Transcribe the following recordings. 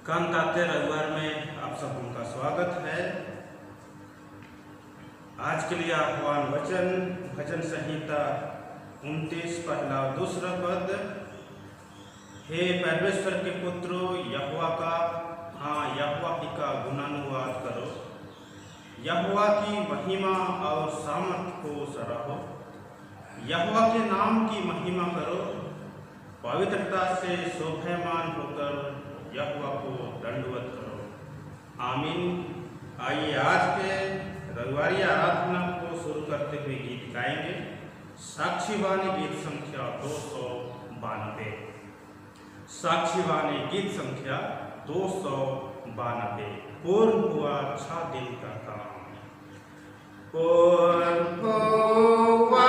कांत आते रविवार में आप सबों का स्वागत है। आज के लिए आह्वान वचन भजन संहिता 29 पहला और दूसरा पद। हे परमेश्वर के पुत्रों, यहोवा का यहोवा ही का गुणानुवाद करो, यहोवा की महिमा और सामर्थ को सराहो, यहोवा के नाम की महिमा करो, पवित्रता से शोभायमान होकर यहोवा को दंडवत करो। आमीन। आइए आज के रविवारी आराधना को शुरू करते हुए गीत गाएंगे। साक्षीवाणी गीत संख्या 292। साक्षीवाणी गीत संख्या 292। पूर्ण हुआ 6 दिन का काम। पूर्ण हुआ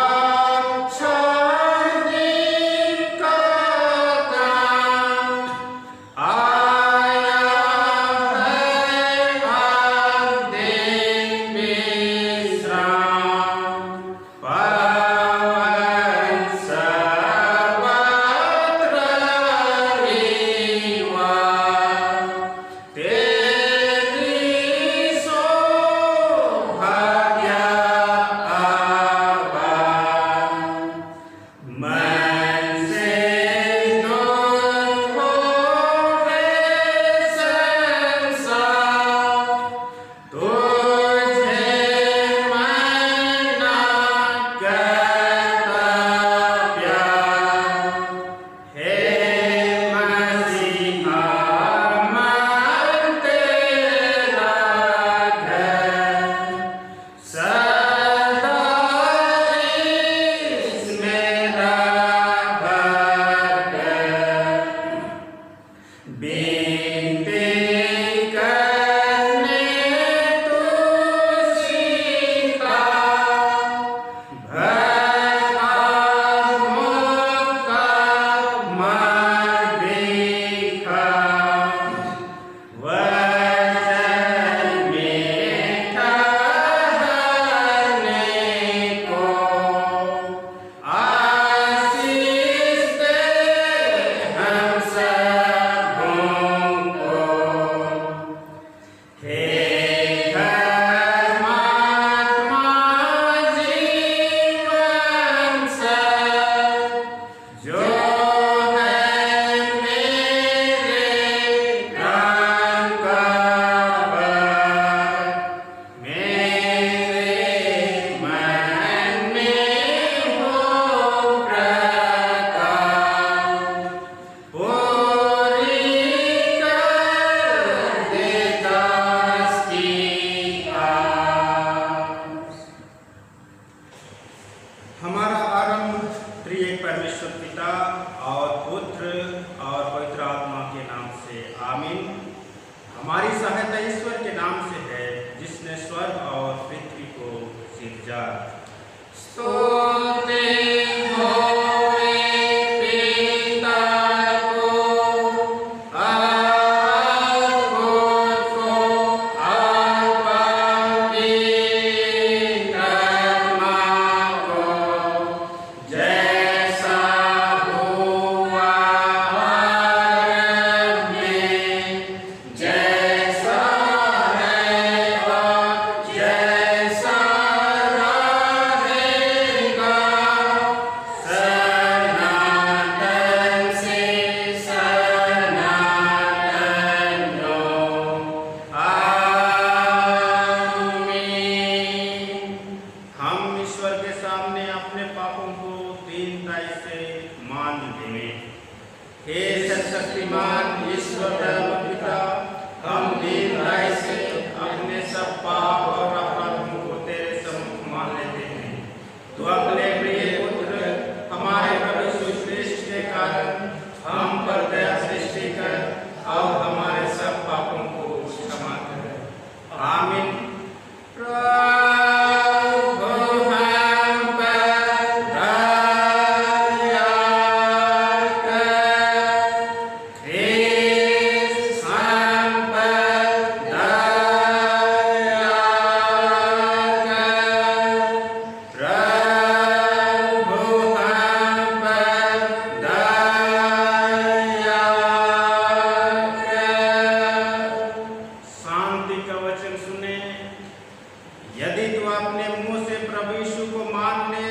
अपने मुंह से प्रभु यीशु को मान ले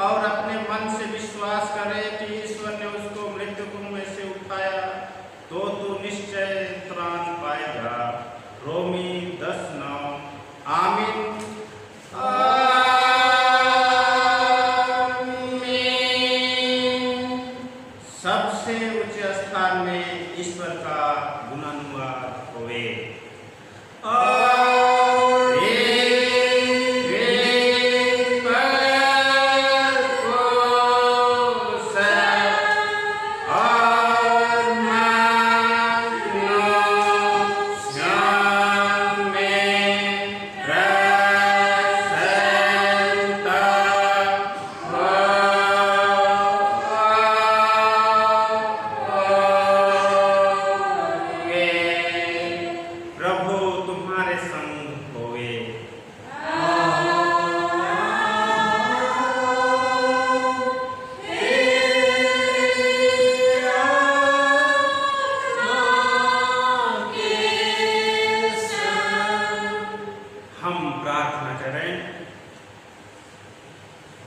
और अपने मन से विश्वास करे कि ईश्वर ने उसको मृत्यु में से उठाया, तो तू निश्चय त्राण पाएगा। रोमी 10:9। आमीन। सबसे उच्च स्थान में ईश्वर का गुणानुवाद होवे।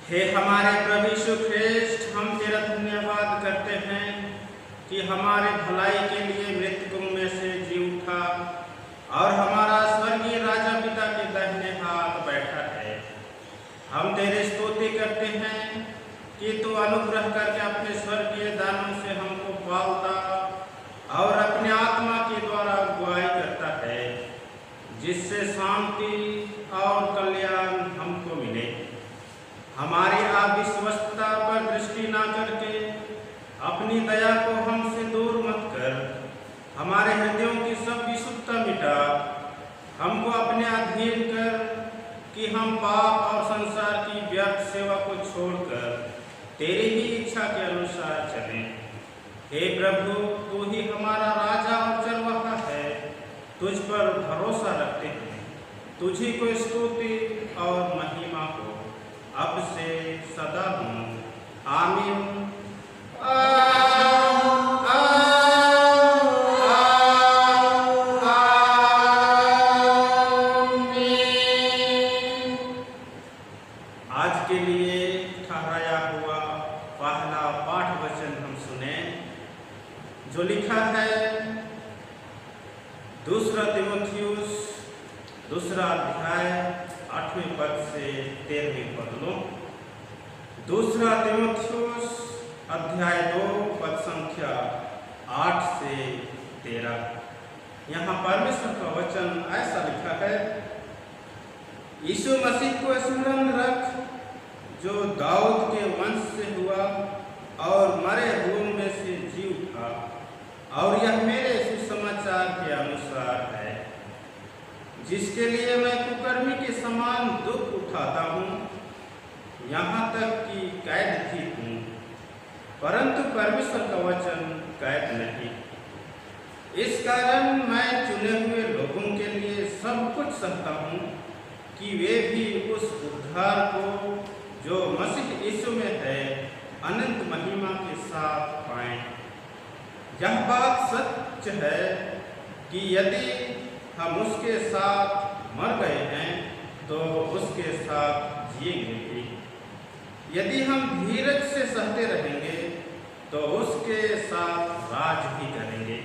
हे हमारे प्रभु यीशु ख्रिस्ट, हम तेरा धन्यवाद करते हैं कि हमारे भलाई के लिए मृत्यु में से जी उठा और हमारा स्वर्गीय राजा पिता के दाहिने हाथ बैठा है। हम तेरे स्तुति करते हैं कि तू अनुग्रह करके अपने स्वर्गीय दानों से हमको पालता और अपने आत्मा के द्वारा अगुवाई करता है, जिससे शांति और कल्याण हमको मिले। हमारी अविश्वसता पर दृष्टि ना करके अपनी दया को हमसे दूर मत कर, हमारे हृदयों की सब विशुद्धता मिटा, हमको अपने अधीन कर कि हम पाप और संसार की व्यर्थ सेवा को छोड़कर तेरी ही इच्छा के अनुसार चलें। हे प्रभु, तू ही हमारा राजा और चरवाहा है, तुझ पर भरोसा रखते हैं। तुझी को स्तुति और महिमा हो अब से सदा हूँ। आमीन। आज के लिए ठहराया हुआ पहला पाठ वचन हम सुने, जो लिखा है 2 तीमुथियुस 2 अध्याय 8वें पद से 13वें पद लो। 2 तीमुथियुस अध्याय 2 पद संख्या 8 से 13। यहाँ परमेश्वर का वचन ऐसा लिखा है, यीशु मसीह को स्मरण रख, जो दाऊद के वंश से हुआ और मरे हुओं में से जी उठा, और यह मेरे सुसमाचार के अनुसार है, जिसके लिए मैं कुकर्मी के समान दुख उठाता हूँ, यहाँ तक कि कैद भी हूँ, परंतु परमेश्वर का वचन कैद नहीं। इस कारण मैं चुने हुए लोगों के लिए सब कुछ सहता हूँ, कि वे भी उस उद्धार को जो मसीह यीशु में है अनंत महिमा के साथ पाएं। यह बात सच है कि यदि हम उसके साथ मर गए हैं तो उसके साथ जिएंगे भी। यदि हम धीरज से सहते रहेंगे तो उसके साथ राज भी करेंगे।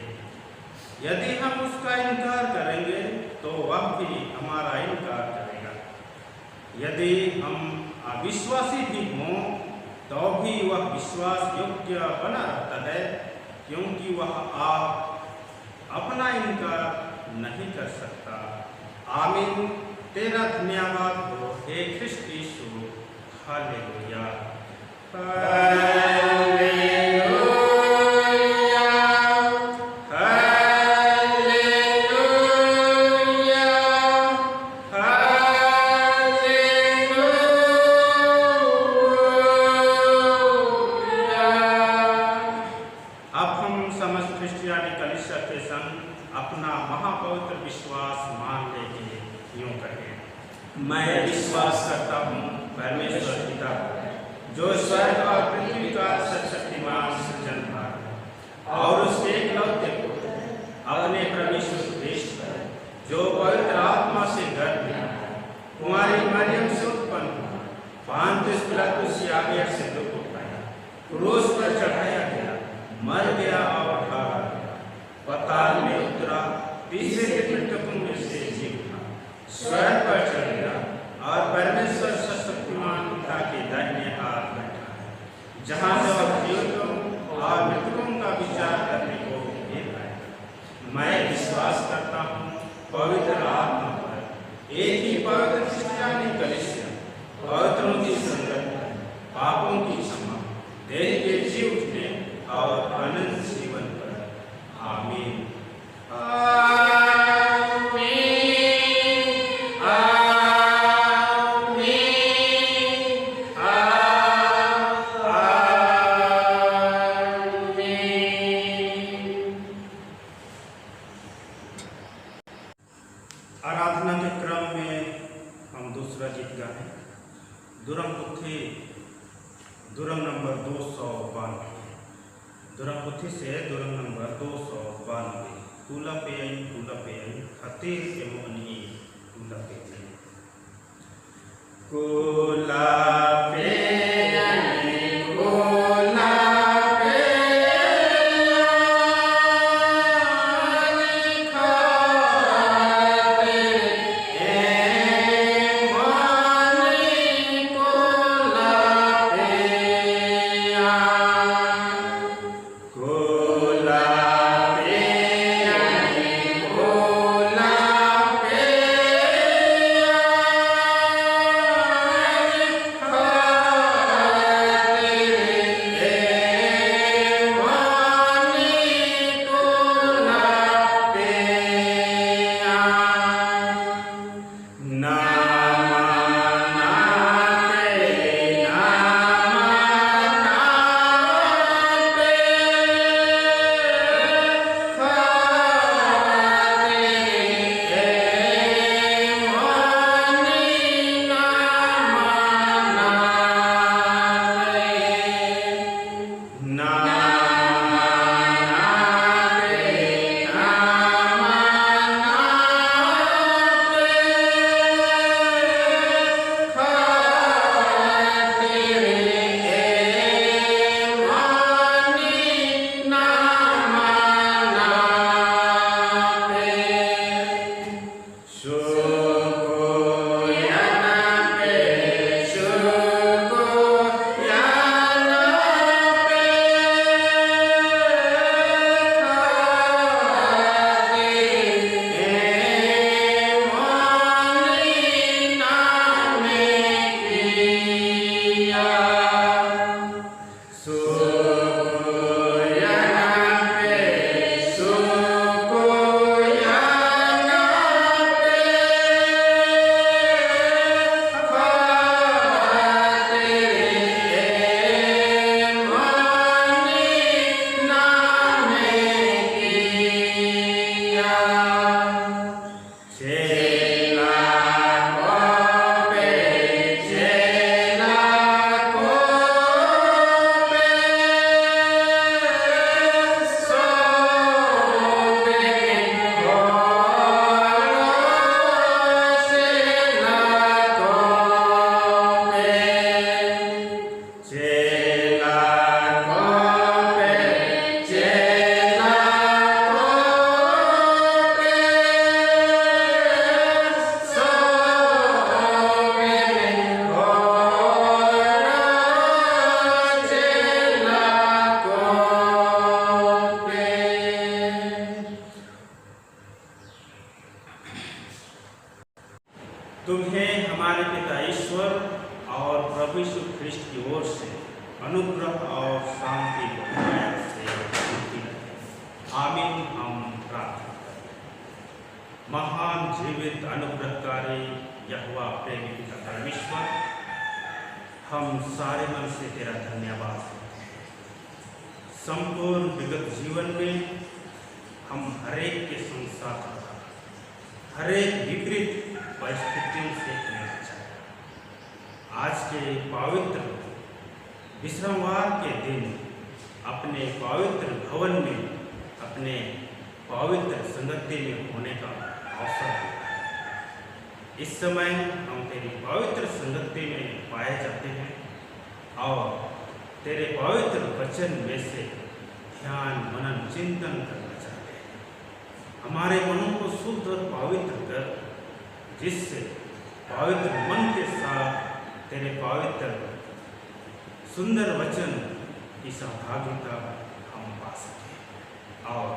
यदि हम उसका इनकार करेंगे तो वह भी हमारा इनकार करेगा। यदि हम अविश्वासी भी हों तो भी वह विश्वास योग्य बना रहता है, क्योंकि वह आप अपना इनकार नहीं कर सकता। आमीन। तेरा धन्यवाद हो हे ख्रिस्त यीशु। हालेलुया। अपना महापवित्र विश्वास मान लेके यूं कहें, मैं विश्वास करता हूँ परमेश्वर पिता, जो स्वर्ग और पृथ्वी का सर्वशक्तिमान सृजनहार, और उसके एकलौते पुत्र अपने प्रभु यीशु ख्रिस्त, जो पवित्र आत्मा से गर्भ लिया, कुमारी मरियम पिलातुस याबेर से दुख उठाया, क्रूस पर चढ़ाया गया, मर गया और उठा गया, पाताल में उतरा, तीसरे दिन मृतकों में से जी उठा, स्वर्ग पर चढ़ गया और परमेश्वर सर्वशक्तिमान पिता के दाहिने हाथ बैठा है, जहाँ से वह जीवितों और मृतकों का विचार करने को भेज आए। मैं विश्वास करता हूँ पवित्र आत्मा पर, एक ही पवित्र क्रिस्टियानी कलीसिया, पवित्रों की संगत, पापों की क्षमा, देह के जी उठने और अनंत जीवन पर। आमीन। आराधना के क्रम में हम दूसरा गीत गाएं। दुरम नंबर 292, दुरम से दुरम नंबर 292। कूला पे आई खतीर के मोनी कूला पे आई, कूला पे तुम्हें हमारे पिता ईश्वर और प्रभु यीशु ख्रिस्ट की ओर से अनुग्रह और शांति से मिलती रहे। आमीन। हम प्रार्थना करें। महान जीवित अनुग्रहकारी यहोवा प्रेमी पिता परमेश्वर, हम सारे मन से तेरा धन्यवाद करते हैं। संपूर्ण विगत जीवन में हम हरेक के संसार हरेक विपरीत परिस्थितियों से बचाया। आज के पवित्र विश्रामवार के दिन अपने पवित्र भवन में अपने पवित्र संगति में होने का अवसर मिला है। इस समय हम तेरी पवित्र संगति में पाए जाते हैं। और तेरे पवित्र वचन में से ध्यान मनन चिंतन करना चाहते हैं। हमारे मनों को शुद्ध और पवित्र कर, जिससे पवित्र मन के साथ तेरे पवित्र सुंदर वचन की सहभागिता हम पा सकें और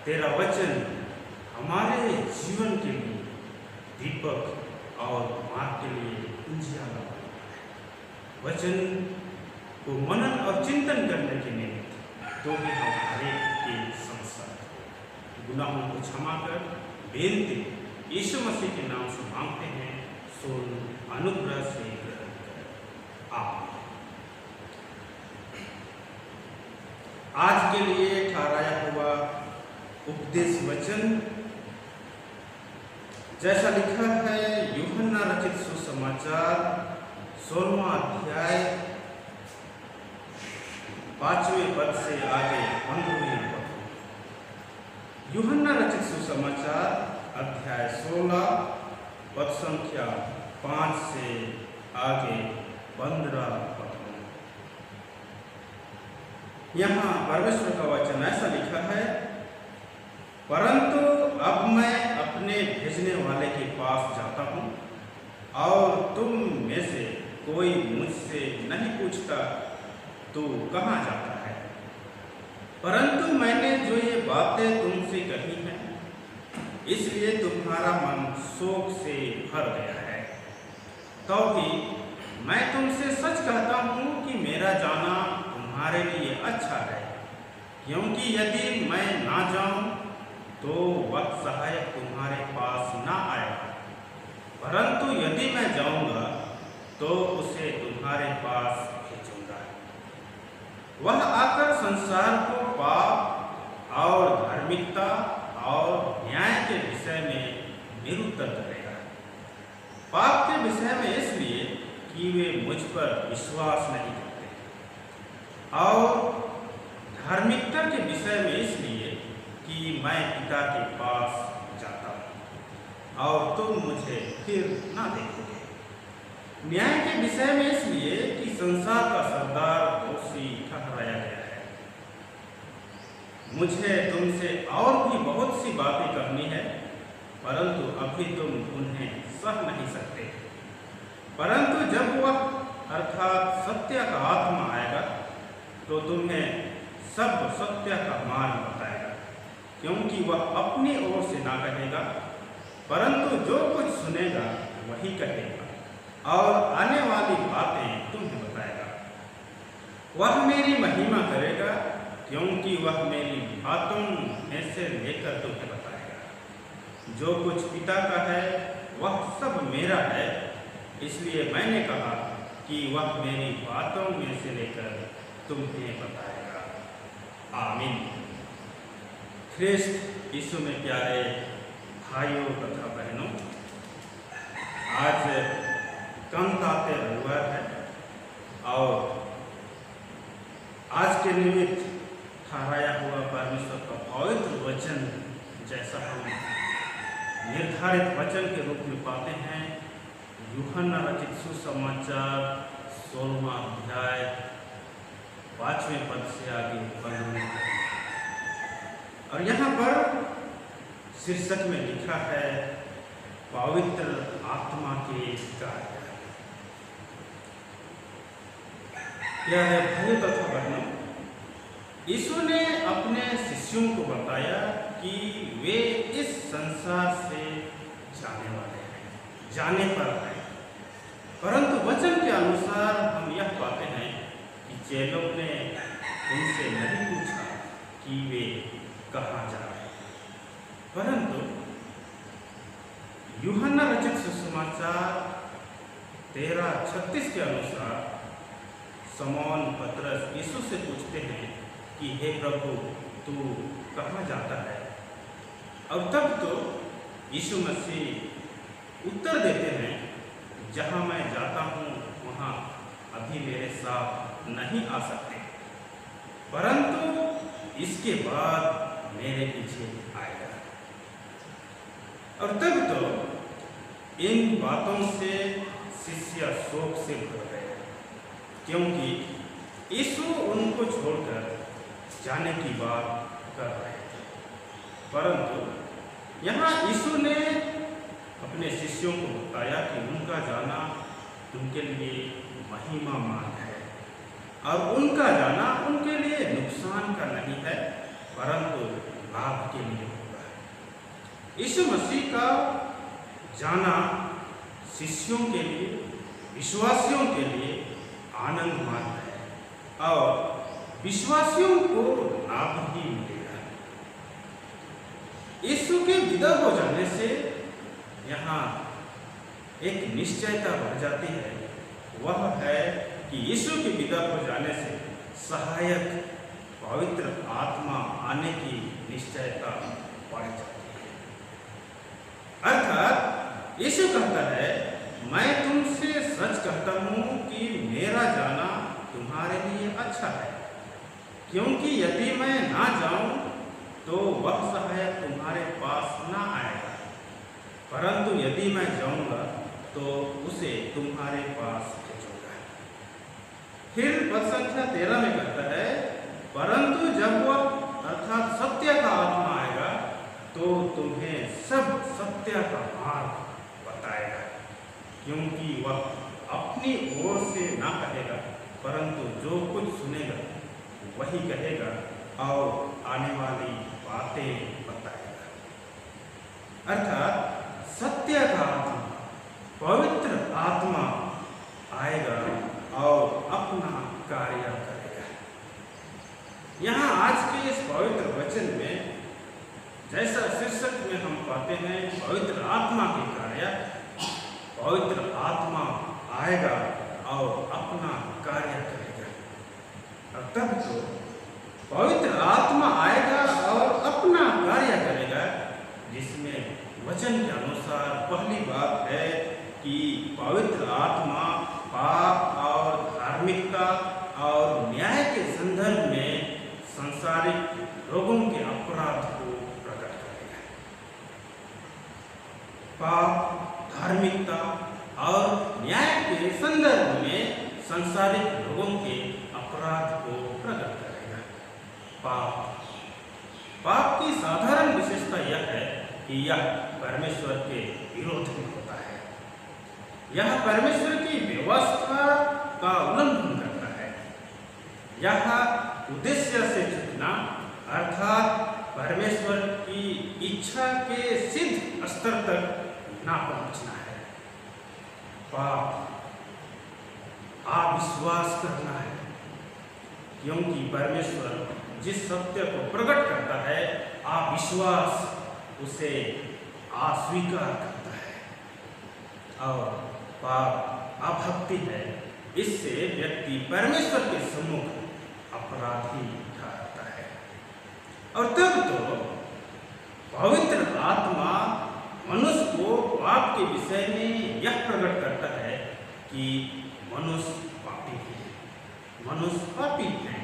तेरा वचन हमारे जीवन के लिए दीपक और मार्ग के लिए उजियारा है। वचन को मनन और चिंतन करने के निमित्त तो भी हम हरेक के संसार गुनाहों को क्षमा कर बेनती यीशु मसीह के नाम से मांगते हैं, सुन अनुग्रह से ग्रहण कर। आमीन। आज के लिए ठहराया हुआ उपदेश वचन जैसा लिखा है यूहन्ना रचित सुसमाचार 16वां अध्याय 5वें पद से आगे 15वें पद। यूहन्ना रचित सुसमाचार अध्याय 16 पद संख्या 5 से आगे 15 पद। यहाँ परमेश्वर का वचन ऐसा लिखा है, परंतु अब मैं अपने भेजने वाले के पास जाता हूँ और तुम में से कोई मुझसे नहीं पूछता तू कहाँ जाता है। परंतु मैंने जो ये बातें तुमसे कही हैं, इसलिए तुम्हारा मन शोक से भर गया है। तो भी मैं तुमसे सच कहता हूँ कि मेरा जाना तुम्हारे लिए अच्छा है, क्योंकि यदि मैं ना जाऊँ तो वह सहायक तुम्हारे पास ना आएगा, परंतु यदि मैं जाऊँगा तो उसे तुम्हारे पास भेजूंगा। वह आकर संसार को पाप और धार्मिकता और न्याय के विषय में निरुत्तर करेगा। पाप के विषय में इसलिए कि वे मुझ पर विश्वास नहीं करते, और धार्मिकता के विषय में इसलिए कि मैं पिता के पास जाता हूँ और तुम मुझे फिर ना देखोगे। न्याय के विषय में इसलिए कि संसार का सरदार दोषी ठहराया गया है। मुझे तुमसे और भी बहुत सी बातें करनी है, परंतु अभी तुम उन्हें सह नहीं सकते। परंतु जब वह अर्थात सत्य का आत्मा आएगा तो तुम्हें सब सत्य का मार्ग बताएगा, क्योंकि वह अपनी ओर से ना कहेगा, परंतु जो कुछ सुनेगा वही कहेगा और आने वाली बातें तुम्हें बताएगा। वह मेरी महिमा करेगा, क्योंकि वह मेरी बातों में से लेकर तुम्हें बताएगा। जो कुछ पिता का है वह सब मेरा है, इसलिए मैंने कहा कि वह मेरी बातों में से लेकर तुम्हें बताएगा। आमीन। ख्रिस्त यीशु में प्यारे भाइयों तथा बहनों, आज कंताते रविवार है और आज के निमित्त ठहराया हुआ परमेश्वर का पवित्र वचन जैसा हम निर्धारित वचन के रूप में पाते हैं, यूहन्ना रचित सुसमाचार 16वां अध्याय 5वें पद से आगे 15वें पद। और यहाँ पर शीर्षक में लिखा है पवित्र आत्मा के कार्य। प्यारे भाइयों तथा बहनों, यीशु ने अपने शिष्यों को बताया कि वे इस संसार से जाने वाले हैं, जाने पर हैं। परंतु वचन के अनुसार हम यह पाते हैं कि चेलों ने उनसे नहीं पूछा कि वे कहाँ जा रहे हैं, परंतु यूहन्ना रचित सुसमाचार 13:36 के अनुसार समौन पतरस यीशु से पूछते हैं कि हे प्रभु, तू कहाँ जाता है? और तब तो यीशु मसीह उत्तर देते हैं, जहाँ मैं जाता हूँ वहाँ अभी मेरे साथ नहीं आ सकते, परंतु इसके बाद मेरे पीछे आएगा। और तब तो इन बातों से शिष्य शोक से भर गए क्योंकि यीशु उनको छोड़कर जाने की बात कर रहे थे। परंतु यहाँ यीशु ने अपने शिष्यों को बताया कि उनका जाना उनके लिए महिमामान है और उनका जाना उनके लिए नुकसान का नहीं है, परंतु लाभ के लिए होगा। यीशु मसीह का जाना शिष्यों के लिए, विश्वासियों के लिए आनंदमान है और विश्वासियों को लाभ ही मिलेगा। यीशु के विदा हो जाने से यहाँ एक निश्चयता बढ़ जाती है, वह है कि यीशु के विदा हो जाने से सहायक पवित्र आत्मा आने की निश्चयता बढ़ जाती है। अर्थात यीशु कहता है, मैं तुमसे सच कहता हूँ कि मेरा जाना तुम्हारे लिए अच्छा है, क्योंकि यदि मैं ना जाऊं तो वह सहायक तुम्हारे पास ना आएगा, परंतु यदि मैं जाऊंगा तो उसे तुम्हारे पास भेजूंगा। फिर पद संख्या 13 में कहता है, परंतु जब वह अर्थात सत्य का आत्मा आएगा तो तुम्हें सब सत्य का मार्ग बताएगा, क्योंकि वह अपनी ओर से ना कहेगा, परंतु जो कुछ सुनेगा वही कहेगा और आने वाली बातें बताएगा। अर्थात सत्य का आत्मा, पवित्र आत्मा आएगा और अपना कार्य करेगा। यहाँ आज के इस पवित्र वचन में जैसा शीर्षक में हम पाते हैं, पवित्र आत्मा के कार्य, पवित्र आत्मा आएगा और अपना कार्य करेगा। और तब तो पवित्र आत्मा आएगा और अपना कार्य करेगा, जिसमें वचन के अनुसार पहली बात है कि पवित्र आत्मा पाप और धार्मिकता और न्याय के संदर्भ में सांसारिक लोगों के अपराध को प्रकट करेगा। पाप, धार्मिकता और न्याय के संदर्भ में सांसारिक लोगों के अपराध को प्रकट करेगा। पाप की साधारण विशेषता यह है कि यह परमेश्वर के विरोध में होता है। यह परमेश्वर की व्यवस्था का उल्लंघन करता है। यह उद्देश्य से चूकना अर्थात परमेश्वर की इच्छा के सिद्ध स्तर तक ना पहुंचना है। पाप अविश्वास करना है, क्योंकि परमेश्वर जिस सत्य को प्रकट करता है, अविश्वास उसे अस्वीकार करता है। और पाप अभक्ति है, इससे व्यक्ति परमेश्वर के सम्मुख अपराधी ठहरता है। और तब तो पवित्र आत्मा मनुष्य को पाप के विषय में यह प्रकट करता है कि मनुष्य पापी है, मनुष्य पापी है,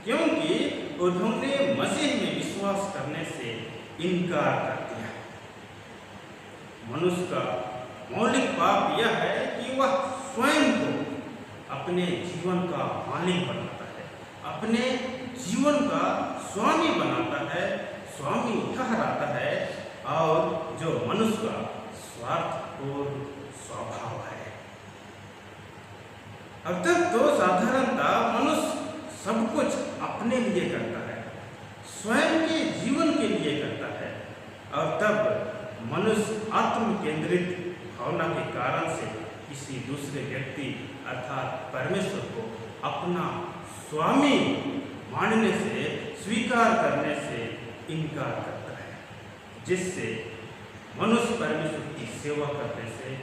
क्योंकि उन्होंने मसीह में विश्वास करने से इनकार कर दिया। मनुष्य का मौलिक पाप यह है कि वह स्वयं को अपने जीवन का मालिक बनाता है, अपने जीवन का स्वामी बनाता है, स्वामी ठहराता है, और जो मनुष्य का स्वार्थपूर्ण स्वभाव है। अब तक तो साधारणतः मनुष्य सब कुछ अपने लिए करता है, स्वयं के जीवन के लिए करता है, और तब मनुष्य आत्म केंद्रित भावना के कारण से किसी दूसरे व्यक्ति अर्थात परमेश्वर को अपना स्वामी मानने से, स्वीकार करने से इनकार करता है, जिससे मनुष्य परमेश्वर की सेवा करने से,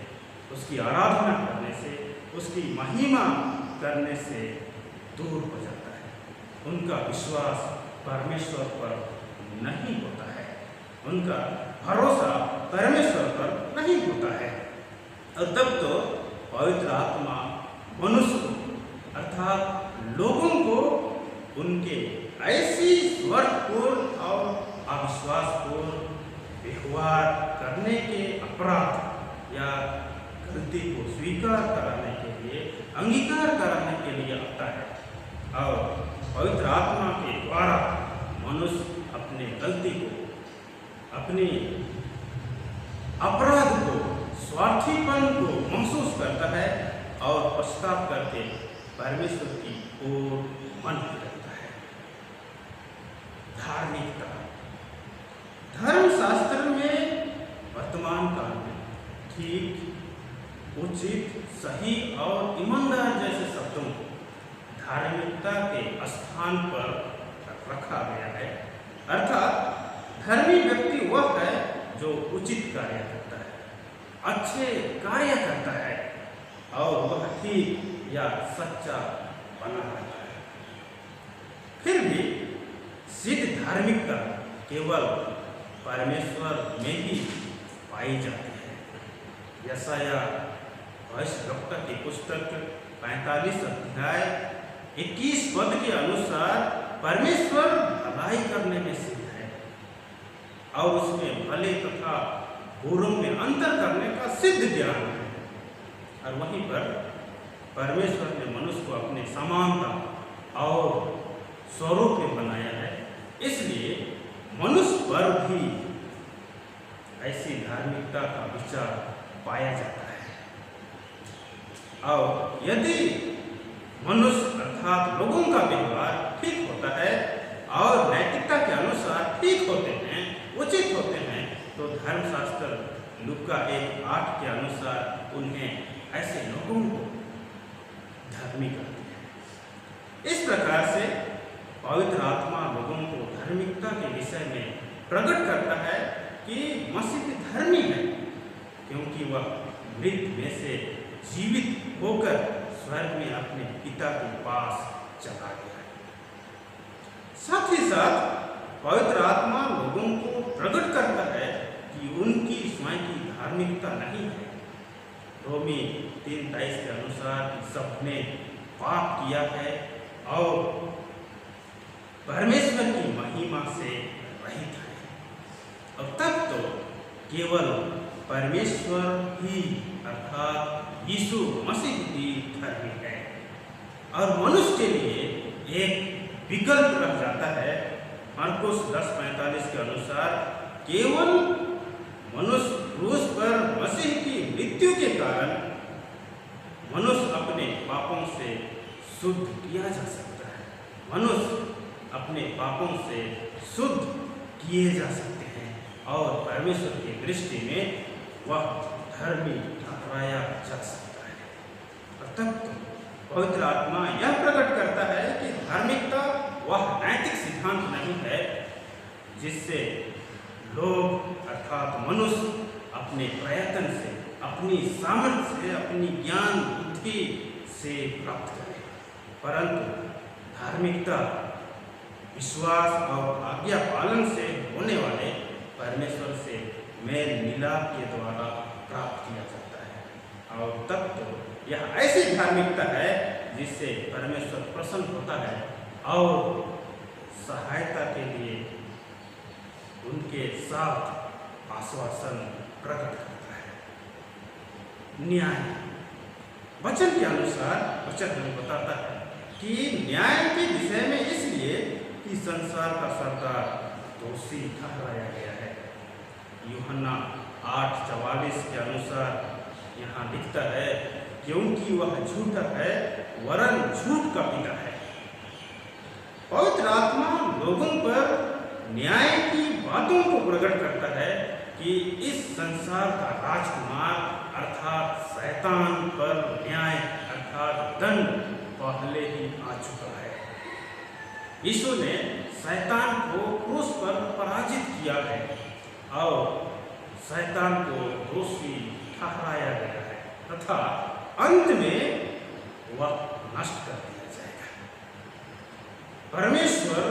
उसकी आराधना करने से, उसकी महिमा करने से दूर हो जाता है। उनका विश्वास परमेश्वर पर नहीं होता है, उनका भरोसा परमेश्वर पर नहीं होता है। और तब तो पवित्र आत्मा मनुष्य को अर्थात लोगों को उनके ऐसी स्वार्थपूर्ण और अविश्वासपूर्ण व्यवहार करने के अपराध या गलती को स्वीकार कराने के लिए, अंगीकार कराने के लिए पश्चाताप करके परमेश्वर की ओर मन फिरता है। धार्मिकता धर्मशास्त्र में वर्तमान काल में ठीक, उचित, सही और ईमानदार जैसे शब्दों को धार्मिकता के स्थान पर रखा गया है। अर्थात धर्मी व्यक्ति वह है जो उचित कार्य करता है, अच्छे कार्य करता है और वह ठीक या सच्चा बना रहता है। फिर भी सिद्ध धार्मिकता केवल परमेश्वर में ही पाई जाती है। यशाया भविष्यवक्ता की पुस्तक 45 अध्याय 21 पद के अनुसार परमेश्वर भलाई करने में सिद्ध है और उसमें भले तथा बुरों में अंतर करने का सिद्ध ज्ञान है। और वहीं पर परमेश्वर ने मनुष्य को अपने समानता और स्वरूप में बनाया है, इसलिए मनुष्य पर भी ऐसी धार्मिकता का विचार पाया जाता है। और यदि मनुष्य अर्थात लोगों का व्यवहार ठीक होता है और नैतिकता के अनुसार ठीक होते हैं, उचित होते हैं, तो धर्मशास्त्र लूका 1:8 के अनुसार उन्हें ऐसे लोगों को धर्मी कहते हैं। इस प्रकार से पवित्र आत्मा लोगों को धार्मिकता के विषय में प्रकट करता है कि मसीह धर्मी है, क्योंकि वह मृत में से जीवित होकर स्वर्ग में अपने पिता के पास चला गया है। साथ ही साथ पवित्र आत्मा लोगों को प्रकट करता है कि उनकी स्वयं की धार्मिकता नहीं है। रोमी 3:23 के अनुसार सबने पाप किया है और परमेश्वर की महिमा से रहित है। और तब तो केवल परमेश्वर ही अर्थात यीशु मसीह ही धर्मी है और मनुष्य के लिए एक विकल्प रह जाता है। मरकुस 10:45 के अनुसार केवल मनुष्य क्रूस पर मसीह की मृत्यु के कारण मनुष्य अपने पापों से शुद्ध किया जा सकता है। मनुष्य अपने पापों से शुद्ध किए जा सकते हैं और परमेश्वर की दृष्टि में वह धर्मी ठहराया जा सकता है। और तब तो पवित्र आत्मा यह प्रकट करता है कि धार्मिकता वह नैतिक सिद्धांत नहीं है जिससे लोग अर्थात मनुष्य अपने प्रयत्न से, अपनी सामर्थ्य से, अपनी ज्ञान बुद्धि से प्राप्त करें, परंतु धार्मिकता विश्वास और आज्ञा पालन से होने वाले परमेश्वर से मेल मिलाप के द्वारा प्राप्त किया जाता है। और तब तो यह ऐसी धार्मिकता है जिससे परमेश्वर प्रसन्न होता है और सहायता के लिए उनके साथ आश्वासन प्रकट करता है। न्याय वचन के अनुसार वचन हमें बताता है कि न्याय के विषय में इसलिए कि संसार का सरदार दोषी ठहराया गया है। यूहन्ना 8:44 के अनुसार यहाँ लिखता है, क्योंकि वह झूठा है वरन झूठ का पिता है। पवित्र आत्मा लोगों पर न्याय की बातों को प्रकट करता है कि इस संसार का राजकुमार अर्थात शैतान पर न्याय अर्थात दंड पहले ही आ चुका है। यीशु ने शैतान को क्रूस पर पराजित किया है और शैतान को दोषी ठहराया गया है तथा अंत में वह नष्ट कर दिया जाएगा। परमेश्वर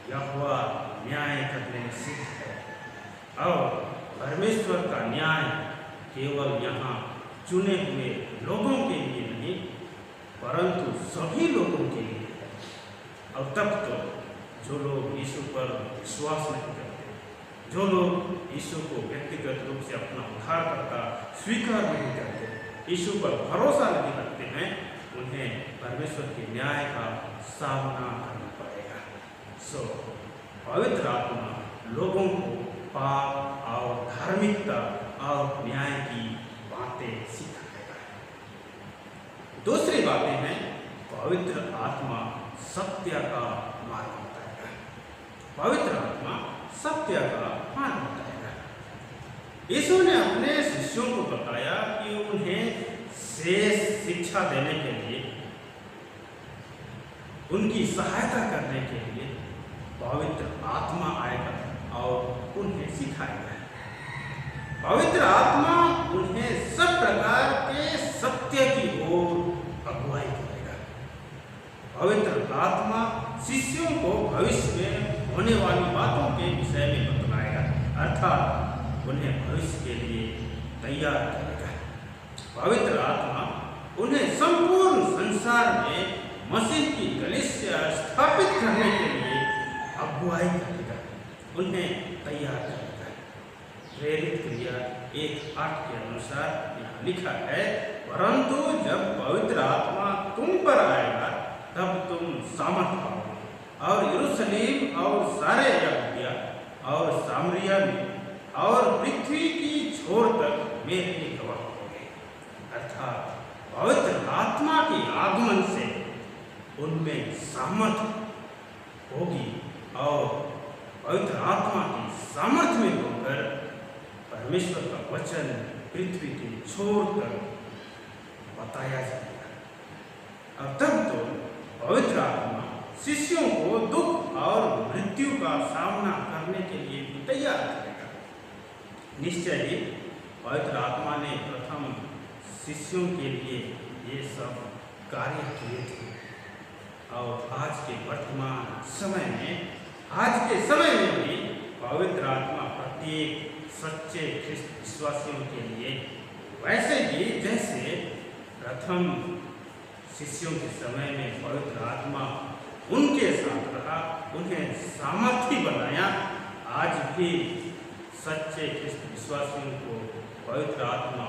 यहोवा न्याय करने में सिद्ध है और परमेश्वर का न्याय केवल यहाँ चुने हुए लोगों के लिए नहीं परंतु सभी लोगों के लिए है। और तब तो जो लोग यीशु पर विश्वास नहीं करते, जो लोग यीशु को व्यक्तिगत रूप से अपना उद्धारकर्ता स्वीकार नहीं करते, यीशु पर भरोसा नहीं रखते हैं, उन्हें परमेश्वर के न्याय का सामना करना पड़ेगा। सो पवित्र आत्मा लोगों को पाप और धार्मिकता और न्याय की बातें सिखाएगा। दूसरी बातें हैं, पवित्र आत्मा सत्य का मार्ग बताएगा। पवित्र आत्मा सत्य का मार्ग बताएगा। यीशु ने अपने शिष्यों को बताया कि उन्हें शेष शिक्षा देने के लिए, उनकी सहायता करने के लिए पवित्र आत्मा आएगा और उन्हें सिखाएगा। पवित्र आत्मा उन्हें सब प्रकार के सत्य की ओर अगुवाई करेगा। पवित्र आत्मा शिष्यों को भविष्य में होने वाली बातों के विषय में बतलाएगा, अर्थात उन्हें भविष्य के लिए तैयार करेगा। पवित्र आत्मा उन्हें संपूर्ण संसार में मसीह की कलीसिया स्थापित करने के लिए अगुवाई करेगा, उन्हें तैयार करेगा। प्रेरित क्रिया 1:8 के अनुसार यहाँ लिखा है, परंतु जब पवित्र आत्मा तुम पर आएगा तब तुम सामर्थ पाओगे और यरूशलेम और सारे यहूदिया और सामरिया में और पृथ्वी की छोर तक मेरे गवाह होगे। अर्थात पवित्र आत्मा के आगमन से उनमें सामर्थ होगी और पवित्र आत्मा की सामर्थ्य में होकर परमेश्वर का वचन पृथ्वी के छोर तक बताया जाएगा। अब तब तो पवित्र आत्मा शिष्यों को दुख और मृत्यु का सामना करने के लिए भी तैयार करेगा। निश्चय ही पवित्र आत्मा ने प्रथम शिष्यों के लिए ये सब कार्य किए थे और आज के वर्तमान समय में, आज के समय में भी पवित्र आत्मा प्रत्येक सच्चे ख्रिस्त विश्वासियों के लिए वैसे ही जैसे प्रथम शिष्यों के समय में पवित्र आत्मा उनके साथ रहा, उन्हें सामर्थी बनाया, आज भी सच्चे ख्रिस्त विश्वासियों को पवित्र आत्मा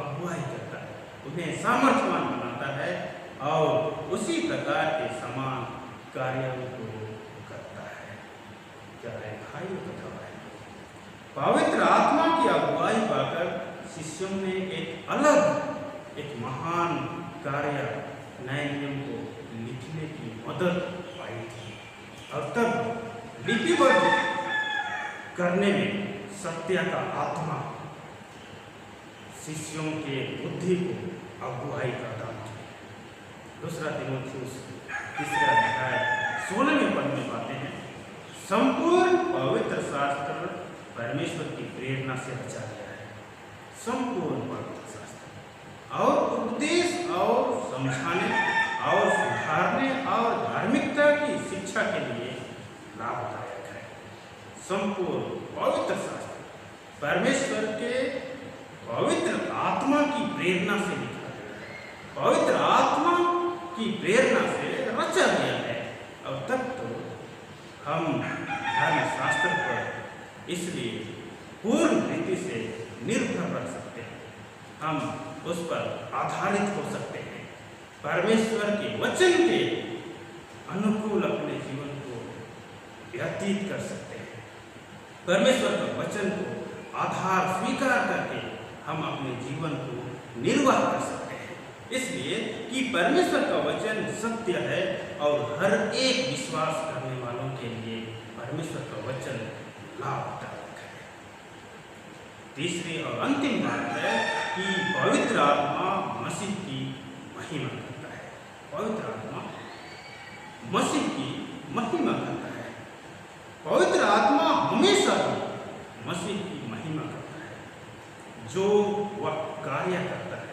अगुवाई करता है, उन्हें सामर्थ्यवान बनाता है और उसी प्रकार के समान कार्यों को करता है। क्या है भाई तथा भाई, पवित्र आत्मा की अगुवाई पाकर शिष्यों ने एक अलग, एक महान कार्य नए नियम को लिखने की मदद पाई थी और तब लिपिबद्ध करने में सत्य का आत्मा शिष्यों के बुद्धि को अगुवाई प्रदान की। दूसरा तीमुथियुस 3:16 पद में पाते हैं, संपूर्ण पवित्र शास्त्र परमेश्वर की प्रेरणा से रचा गया है। संपूर्ण पवित्र शास्त्र और उपदेश और समझाने और सुधारने और धार्मिकता की शिक्षा के लिए लाभदायक है। संपूर्ण पवित्र शास्त्र परमेश्वर के पवित्र आत्मा की प्रेरणा से लिखा गया है, पवित्र आत्मा की प्रेरणा से रचा गया है। अब तक तो हम धर्मशास्त्र पर इसलिए पूर्ण रीति से निर्भर रख सकते हैं, हम उस पर आधारित हो सकते हैं, परमेश्वर के वचन के अनुकूल अपने जीवन को व्यतीत कर सकते हैं। परमेश्वर का वचन को आधार स्वीकार करके हम अपने जीवन को निर्वाह कर सकते हैं, इसलिए कि परमेश्वर का वचन सत्य है और हर एक विश्वास करने वालों के लिए परमेश्वर का वचन लाभदायक है। तीसरी और अंतिम बात है कि पवित्र आत्मा मसीह की महिमा करता है। पवित्र आत्मा मसीह की महिमा करता है। पवित्र आत्मा हमेशा ही मसीह की महिमा करता है। जो वह कार्य करता है,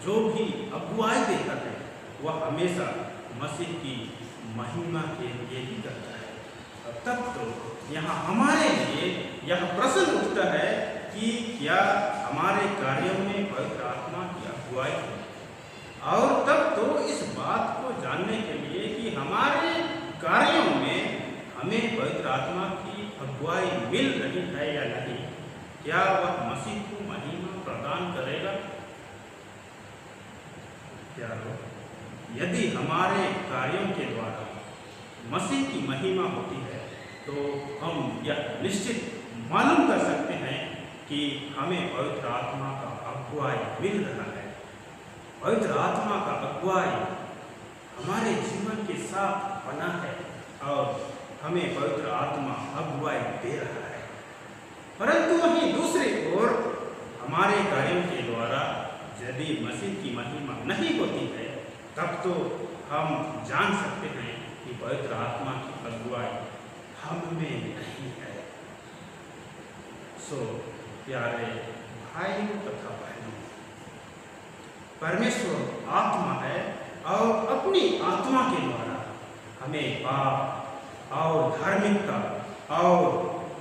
जो भी अगुवाई देता है, वह हमेशा मसीह की महिमा के लिए ही करता है। अब तक तो यहाँ हमारे लिए यह प्रश्न उठता है कि क्या हमारे कार्यों में पवित्र आत्मा की अगुवाई है, और तब तो इस बात को जानने के लिए कि हमारे कार्यों में हमें पवित्र आत्मा की अगुवाई मिल रही है या नहीं, क्या वह मसीह को महिमा प्रदान करेगा? क्या यदि हमारे कार्यों के द्वारा मसीह की महिमा होती है तो हम यह निश्चित मालूम कर सकते हैं कि हमें पवित्र आत्मा का अगुवाई मिल रहा है। पवित्र आत्मा का अगुवाई हमारे जीवन के साथ बना है और हमें पवित्र आत्मा अगुवाई दे रहा है। परंतु वहीं दूसरी ओर हमारे कार्यों के द्वारा यदि मसीह की महिमा नहीं होती है, तब तो हम जान सकते हैं कि पवित्र आत्मा की अगुवाई हम में नहीं है। सो प्यारे भाइयों तथा बहनों, परमेश्वर आत्मा है और अपनी आत्मा के द्वारा हमें पाप और धार्मिकता और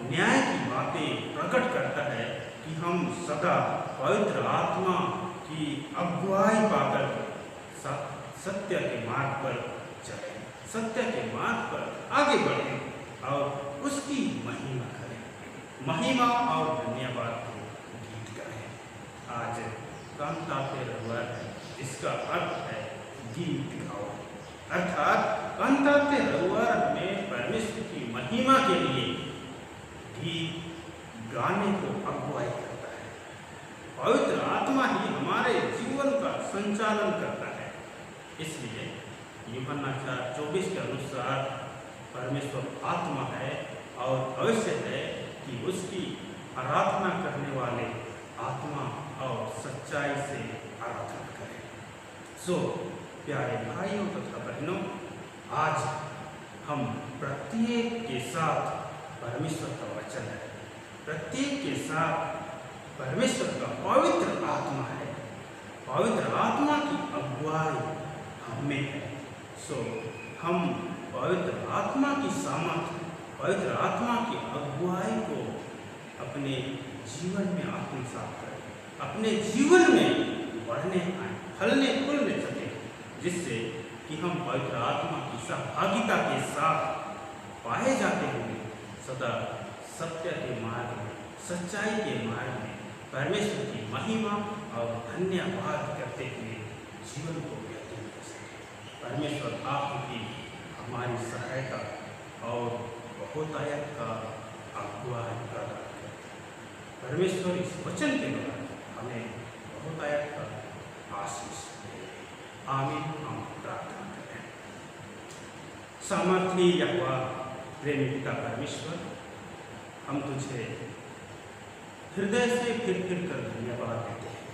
न्याय की बातें प्रकट करता है कि हम सदा पवित्र आत्मा की अगुवाई पाकर सत्य के मार्ग पर चलें, सत्य के मार्ग पर आगे बढ़ें और उसकी महिमा करें, महिमा और धन्यवाद के गीत गाएं। आज कांताते रहुआ है, इसका अर्थ है गीत गाओ, अर्थात कांताते रहुआ में परमेश्वर की महिमा के लिए गीत गाने को अगुवाई करता है। पवित्र आत्मा ही हमारे जीवन का संचालन करता है। इसलिए यूहन्ना 4:24 के अनुसार परमेश्वर आत्मा है और अवश्य है कि उसकी आराधना करने वाले आत्मा और सच्चाई से आराधना करें। सो प्यारे भाइयों तथा बहनों, आज हम प्रत्येक के साथ परमेश्वर का वचन है, प्रत्येक के साथ परमेश्वर का पवित्र आत्मा है, पवित्र आत्मा की अगुवाई हमें है। सो हम पवित्र आत्मा की सामर्थ्य, पवित्र आत्मा की अगुवाई को अपने जीवन में आत्मसात करें, अपने जीवन में बढ़ने आए, फलने फूलने सके, जिससे कि हम पवित्र आत्मा की सहभागिता के साथ पाए जाते हुए सदा सत्य के मार्ग में, सच्चाई के मार्ग में परमेश्वर की महिमा और धन्यवाद करते हुए जीवन को व्यतीत कर सके। परमेश्वर आपकी हमारी सहायता और बहुतायत का अगुवाई प्रदान करे। परमेश्वर इस वचन के द्वारा हमें बहुतायत का आशीष दे। आमीन। हम प्रार्थना करें। सामर्थी यहोवा, प्रेमी पिता परमेश्वर, हम तुझे हृदय से फिर कर धन्यवाद देते हैं।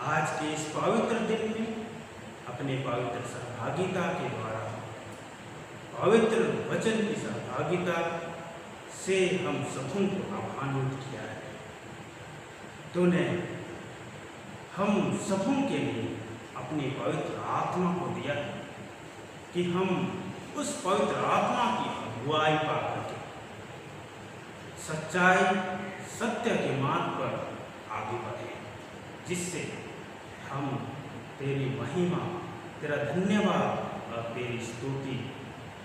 आज के इस पवित्र दिन में अपने पवित्र सहभागिता के द्वारा, पवित्र वचन की सहभागिता से हम सबों को आह्वानित किया है। तूने हम सबों के लिए अपनी पवित्र आत्मा को दिया है कि हम उस पवित्र आत्मा की अगुवाई पा करके सच्चाई, सत्य के मार्ग पर आगे बढ़े, जिससे हम तेरी महिमा, तेरा धन्यवाद और तेरी स्तुति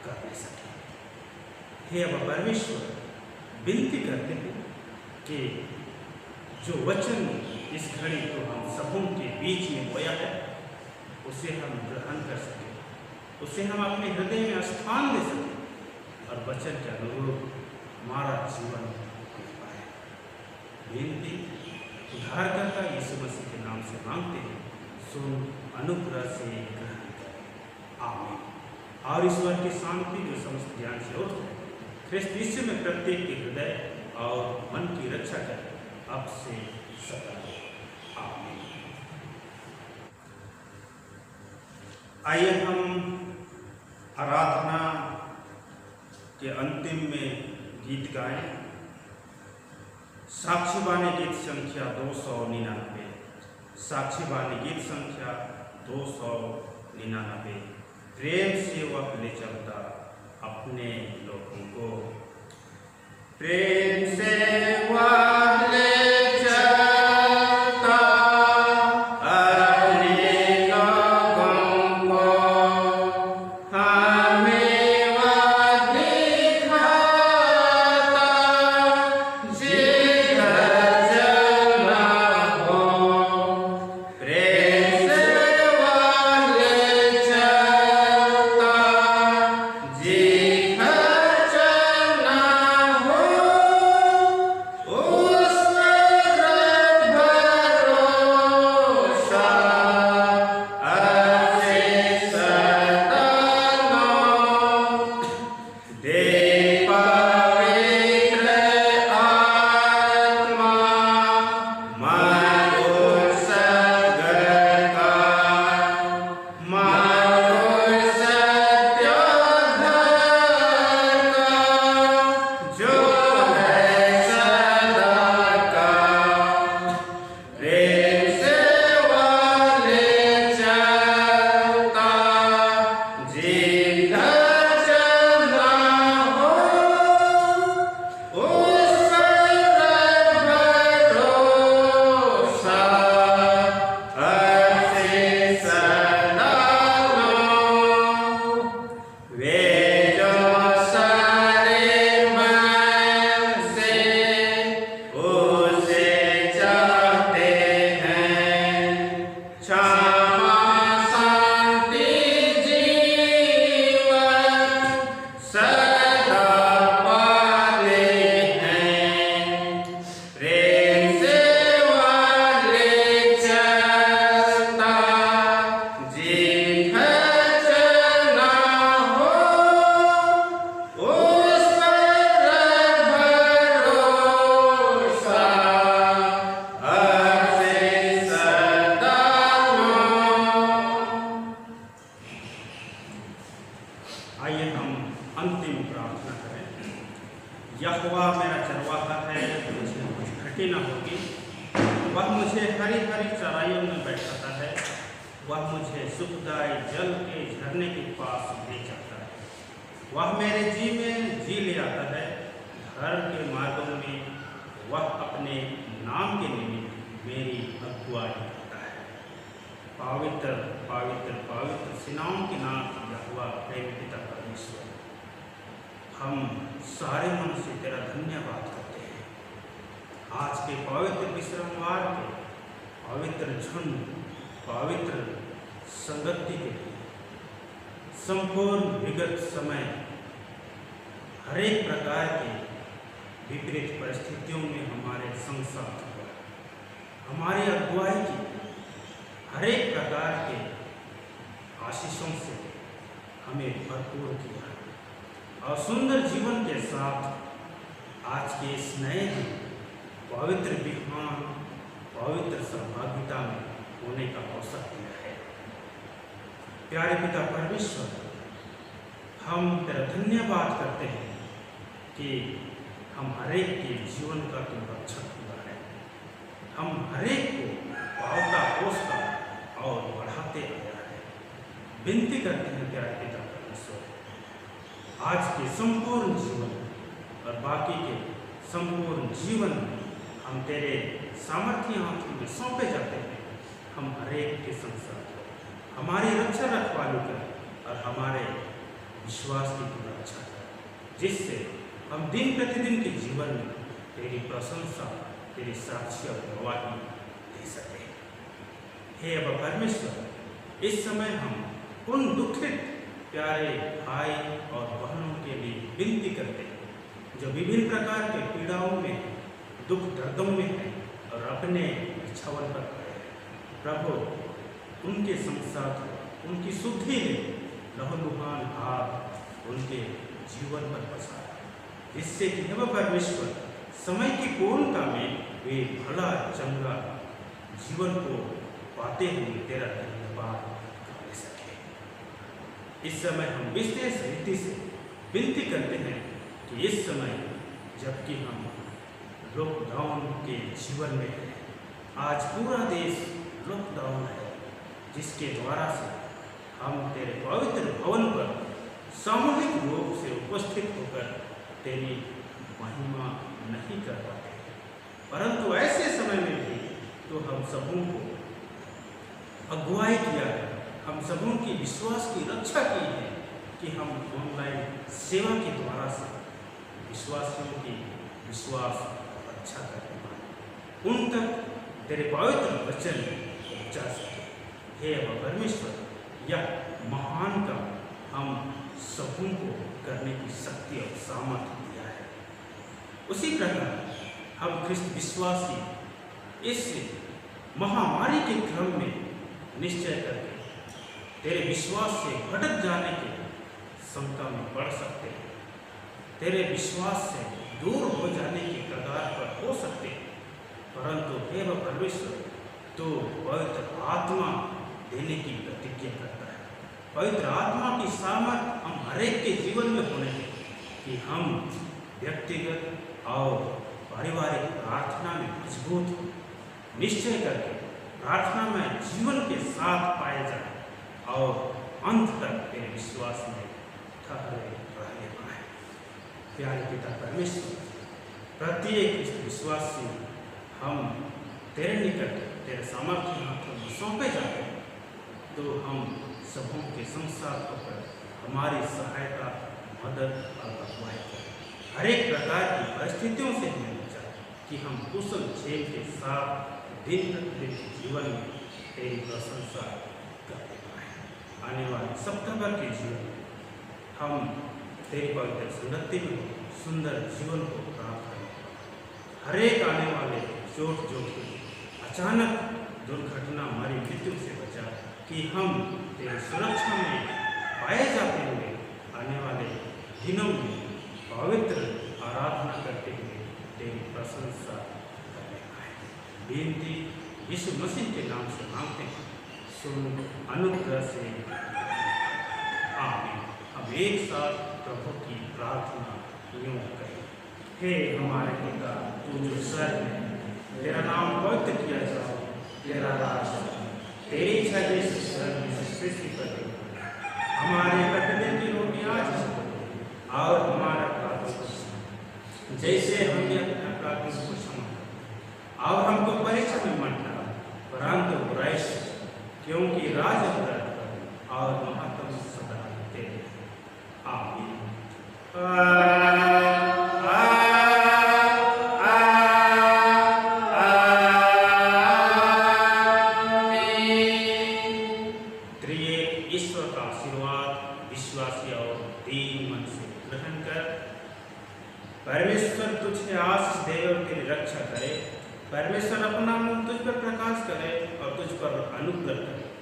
कर सकें। हे अब परमेश्वर, विनती करते हैं कि जो वचन इस घड़ी को हम सबों के बीच में बोया है, उसे हम ग्रहण कर सकें, उसे हम अपने हृदय में स्थान दे सकें और वचन के अनुरूप हमारा जीवन हो पाए। विनती उद्धारकर्ता यीशु मसीह के नाम से मांगते हैं, सुन अनुग्रह से ग्रहण करें। आमीन। और ईश्वर की शांति जो समस्त ज्ञान से और है, ख्रिस्त यीशु में प्रत्येक के हृदय और मन की रक्षा करे, अब से सदा। आमीन। आइए हम आराधना के अंतिम में गीत गाएं। साक्षी बानी गीत संख्या 299, साक्षी बानी गीत संख्या 299। प्रेम से वह ले चलता अपने लोगों को, प्रेम से वह ले चलता अपने लोगों को, हमें वह दिखाता जिधर चलना हो। प्रेम से वह ले चलता जिधर चलना हो। आइए हम अंतिम प्रार्थना करें। यहोवा मेरा चरवाहा है, मुझे कुछ घटी न होगी। वह मुझे हरी हरी चराइयों में बैठाता है, वह मुझे सुखदायी जल के झरने के पास ले जाता है। वह मेरे जी में जी ले आता है, धर्म के मार्गों में वह अपने नाम के निमित्त मेरी अगुवाई करता है। पवित्र पवित्र पवित्र सेनाओं के नाथ यहोवा प्रेम पिता परमेश्वर, हम सारे मन से तेरा धन्यवाद करते हैं। आज के पवित्र विश्रामवार के पवित्र झुंड, पवित्र संगति के लिए संपूर्ण विगत समय हरेक प्रकार के विपरीत परिस्थितियों में हमारे संग साथ हुआ, हमारी अगुवाई की, हरेक प्रकार के आशीषों से हमें भरपूर किया और सुंदर जीवन के साथ आज के इस नए दिन पवित्र विहान, पवित्र सहभागिता में होने का अवसर दिया है। प्यारे पिता परमेश्वर, हम तेरा धन्यवाद करते हैं कि हम हरेक के जीवन का तुम रक्षक हुआ है। हम हरेक को पालता पोसता और बढ़ाते आया है। विनती करते हैं प्यारे पिता परमेश्वर, आज के संपूर्ण जीवन और बाकी के संपूर्ण जीवन में हम तेरे सामर्थ्य हाथों में सौंपे जाते हैं। हम हरेक के संग साथ हमारी रक्षा रखवाली कर और हमारे विश्वास की रक्षा कर, जिससे हम दिन प्रतिदिन के जीवन में तेरी प्रशंसा, तेरी साक्षी और गवाही दे सके। हे अब परमेश्वर, इस समय हम उन दुखित प्यारे भाई और बहनों के लिए विनती करते हैं जो विभिन्न प्रकार के पीड़ाओं में, दुख दर्दों में हैं और अपने इच्छावन पर खड़े हैं। प्रभु, उनके संग साथ उनकी सुधि में लहूलुहान हाथ उनके जीवन पर पसार, जिससे कि हे परमेश्वर, समय की पूर्णता में वे भला चंगा जीवन को पाते हुए तेरा धन्यवाद कर सके। इस समय हम विशेष रीति से विनती करते हैं कि इस समय जबकि हम लॉकडाउन के जीवन में हैं, आज पूरा देश लॉकडाउन है, जिसके द्वारा से हम तेरे पवित्र भवन पर सामूहिक रूप से उपस्थित होकर तेरी महिमा नहीं कर पाते, परंतु ऐसे समय में भी तो हम सबों को अगुवाई किया है, हम सबों की विश्वास की रक्षा की है कि हम ऑनलाइन सेवा के द्वारा से विश्वासियों की विश्वास रक्षा करने वाले उन तक तेरे पवित्र वचन पहुँचा सके। हे परमेश्वर, यह महान काम हम सबों को करने की शक्ति और सामर्थ्य दिया है। उसी प्रकार हम ख्रिस्त विश्वासी इस महामारी के क्रम में निश्चय करके तेरे विश्वास से भटक जाने के शंका में पड़ सकते हैं, तेरे विश्वास से दूर हो जाने की कगार पर हो सकते हैं, परंतु हे परमेश्वर, तो पवित्र आत्मा देने की प्रतिज्ञा करता है। पवित्र आत्मा की सामर्थ हम हरेक के जीवन में होने दें कि हम व्यक्तिगत और पारिवारिक प्रार्थना में मजबूत हो, निश्चय करके प्रार्थना में जीवन के साथ पाए जाए और अंत तक तेरे विश्वास में ठहरे रहने पाए। प्यारे पिता परमेश्वर, प्रत्येक इस विश्वासी हम तेरे निकट तेरे सामर्थ्य हाथों में सौंपे जाते हैं, तो हम सबों के संग साथ होकर हमारी सहायता, मदद और अगुवाई करें। हर एक प्रकार की परिस्थितियों से हमें बचाए कि हम कुशल क्षेम के साथ दिन प्रतिदिन के जीवन में तेरी प्रशंसा करते पाए। आने वाले सप्ताह भर के जीवन में हम तेरी पवित्र संगति में सुंदर जीवन को प्राप्त करें। हर एक आने वाले चोट जोखिम, अचानक दुर्घटना, हमारी मृत्यु से बचा कि हम तेरी सुरक्षा में पाए जाते हुए आने वाले दिनों में पवित्र आराधना करते हुए तेरी प्रशंसा करने पाए। बेनती यीशु मसीह के नाम से मांगते हैं, सुन अनुग्रह से आमीन। एक साथ प्रभु की प्रार्थना यूं करें। हे हमारे पिता तू जो स्वर्ग में, तेरा नाम पवित्र किया जाए, तेरा राज आए, तेरी इच्छा जैसे स्वर्ग में सृष्टि पर हमारे प्रतिदिन की रोटी आज हमको दे, और हमारा अपराधों को जैसे हम भी अपने अपराधियों को क्षमा करें, और हमको परीक्षा में मत डाल परंतु बुराई से, क्योंकि राज और महत्व सदा तेरे। आमीन। त्रिएक ईश्वर का आशीर्वाद विश्वासी और दीन मन से ग्रहण कर। परमेश्वर तुझे आशीष दे और तेरी रक्षा करे। परमेश्वर अपना मुख तुझ पर प्रकाश करे और तुझ पर अनुग्रह करे।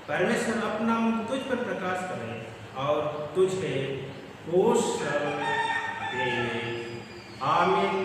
परमेश्वर अपना मुख तुझ पर प्रकाश करे और तुझे कौशल दे। आमीन।